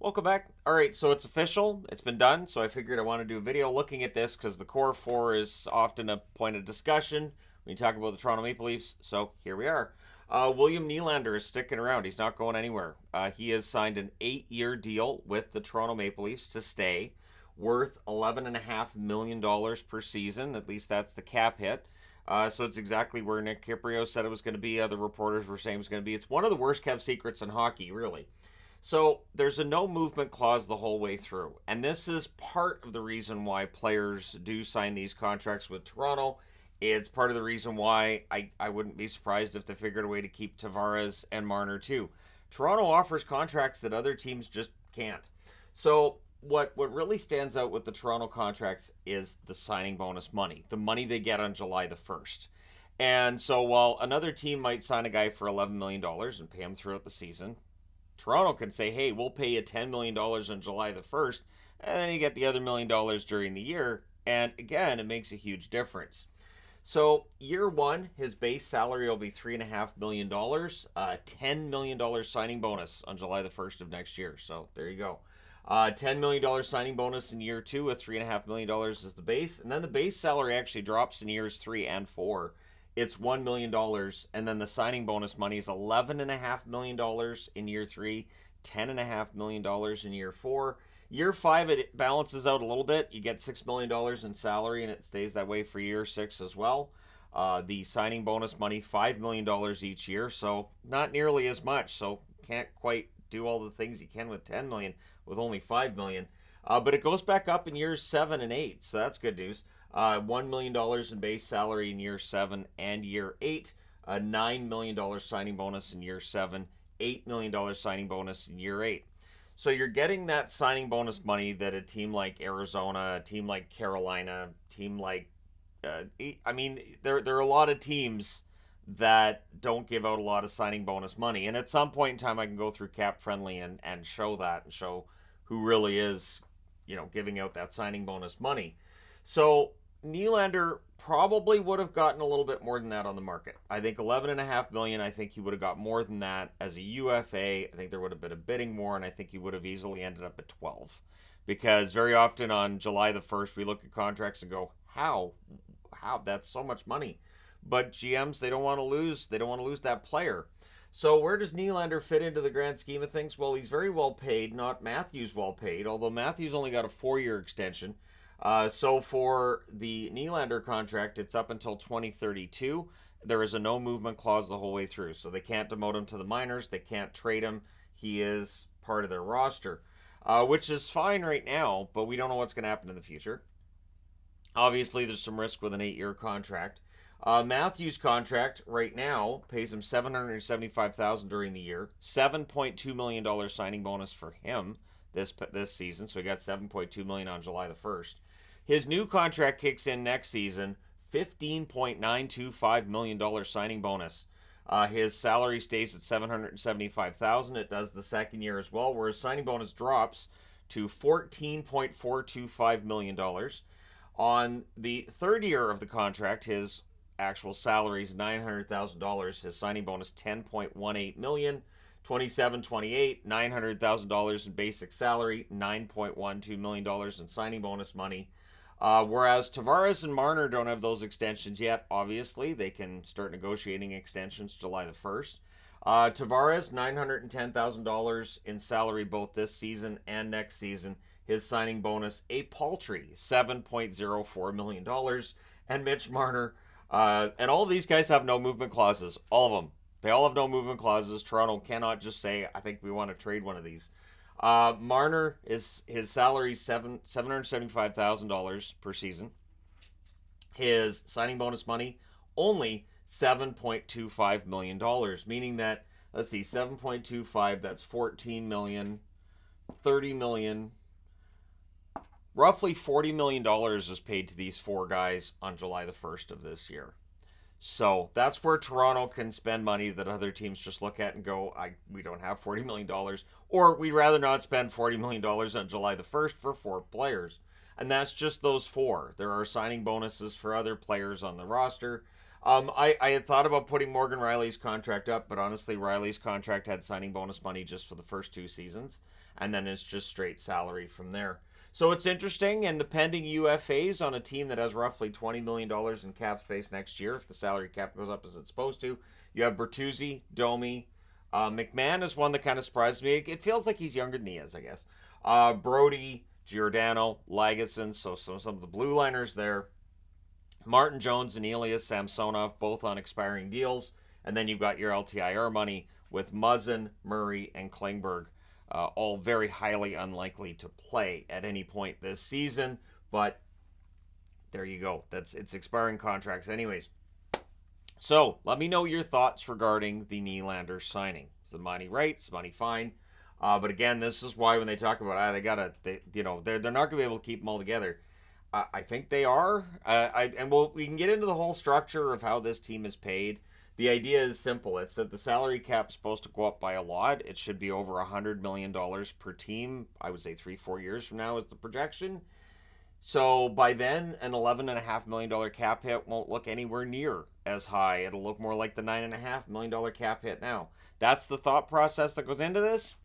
Welcome back. All right, so it's official. It's been done. So I figured I want to do a video looking at this because the core four is often a point of discussion when you talk about the Toronto Maple Leafs. So here we are. William Nylander is sticking around. He's not going anywhere. He has signed an 8-year deal with the Toronto Maple Leafs to stay, worth $11.5 million per season. At least that's the cap hit. So it's exactly where Nick Kiprio said it was going to be. Other reporters were saying it was going to be. It's one of the worst kept secrets in hockey, really. So there's a no movement clause the whole way through. And this is part of the reason why players do sign these contracts with Toronto. It's part of the reason why I wouldn't be surprised if they figured a way to keep Tavares and Marner too. Toronto offers contracts that other teams just can't. So what really stands out with the Toronto contracts is the signing bonus money, the money they get on July the 1st. And so while another team might sign a guy for $11 million dollars and pay him throughout the season, Toronto can say, hey, we'll pay you $10 million dollars on July the 1st, and then you get the other $1 million dollars during the year. And again, it makes a huge difference. So, year one, his base salary will be $3.5 million, $10 million signing bonus on July the 1st of next year. So, there you go. $10 million signing bonus in year two with $3.5 million is the base. And then the base salary actually drops in years three and four. It's $1 million. And then the signing bonus money is $11.5 million in year three, $10.5 million in year four. Year five, it balances out a little bit. You get $6 million in salary, and it stays that way for year six as well. The signing bonus money, $5 million each year, so not nearly as much. So can't quite do all the things you can with $10 million with only $5 million. But it goes back up in years seven and eight, so that's good news. $1 million in base salary in year seven and year eight. A $9 million signing bonus in year seven. $8 million signing bonus in year eight. So you're getting that signing bonus money that a team like Arizona, a team like Carolina, a team like I mean, there are a lot of teams that don't give out a lot of signing bonus money. And at some point in time, I can go through Cap Friendly and show that and show who really is, giving out that signing bonus money. So Nylander probably would have gotten a little bit more than that on the market. I think 11.5 million. I think he would have got more than that as a UFA. I think there would have been a bidding war, and I think he would have easily ended up at 12. Because very often on July the 1st, we look at contracts and go, how? That's so much money. But GMs, they don't want to lose. They don't want to lose that player. So where does Nylander fit into the grand scheme of things? Well, he's very well paid, not Matthews well paid, although Matthews only got a 4-year extension. So for the Nylander contract, it's up until 2032. There is a no movement clause the whole way through. So they can't demote him to the minors. They can't trade him. He is part of their roster, which is fine right now, but we don't know what's going to happen in the future. Obviously, there's some risk with an 8-year contract. Matthews' contract right now pays him $775,000 during the year, $7.2 million signing bonus for him this season. So he got $7.2 million on July the 1st. His new contract kicks in next season, $15.925 million signing bonus. His salary stays at $775,000. It does the second year as well, where his signing bonus drops to $14.425 million. On the third year of the contract, his actual salary is $900,000. His signing bonus $10.18 million. 27-28, $900,000 in basic salary, $9.12 million in signing bonus money. Whereas Tavares and Marner don't have those extensions yet. Obviously, they can start negotiating extensions July the 1st. Tavares, $910,000 in salary both this season and next season. His signing bonus, a paltry $7.04 million. And Mitch Marner, and all of these guys have no movement clauses. All of them. They all have no movement clauses. Toronto cannot just say, I think we want to trade one of these. Marner, his salary is $775,000 per season. His signing bonus money, only $7.25 million, meaning that, let's see, 7.25, that's 14 million, 30 million, roughly $40 million is paid to these four guys on July the 1st of this year. So that's where Toronto can spend money that other teams just look at and go, we don't have $40 million. Or we'd rather not spend $40 million on July the 1st for four players. And that's just those four. There are signing bonuses for other players on the roster. I had thought about putting Morgan Rielly's contract up, but honestly, Rielly's contract had signing bonus money just for the first two seasons. and then it's just straight salary from there. So it's interesting, and the pending UFAs on a team that has roughly $20 million in cap space next year, if the salary cap goes up as it's supposed to. You have Bertuzzi, Domi. McMahon is one that kind of surprised me. It feels like he's younger than he is, I guess. Brody, Giordano, Lagesson, so some of the blue liners there. Martin Jones and Elias Samsonov, both on expiring deals. And then you've got your LTIR money with Muzzin, Murray, and Klingberg, all very highly unlikely to play at any point this season. But there you go. It's expiring contracts anyways. So let me know your thoughts regarding the Nylander signing. Is the money right? Is the money fine? But again, this is why when they talk about they're not going to be able to keep them all together. I think they are. We can get into the whole structure of how this team is paid. The idea is simple. It's that the salary cap is supposed to go up by a lot. It should be over $100 million per team. I would say 3-4 years from now is the projection. So by then, an $11.5 million cap hit won't look anywhere near as high. It'll look more like the $9.5 million cap hit now. That's the thought process that goes into this,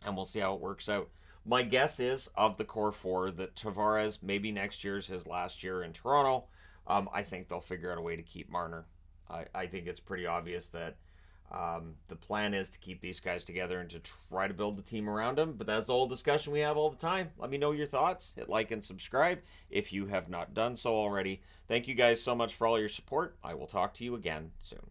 and we'll see how it works out. My guess is, of the core four, that Tavares, maybe next year's his last year in Toronto. I think they'll figure out a way to keep Marner. I think it's pretty obvious that the plan is to keep these guys together and to try to build the team around them. But that's the whole discussion we have all the time. Let me know your thoughts. Hit like and subscribe if you have not done so already. Thank you guys so much for all your support. I will talk to you again soon.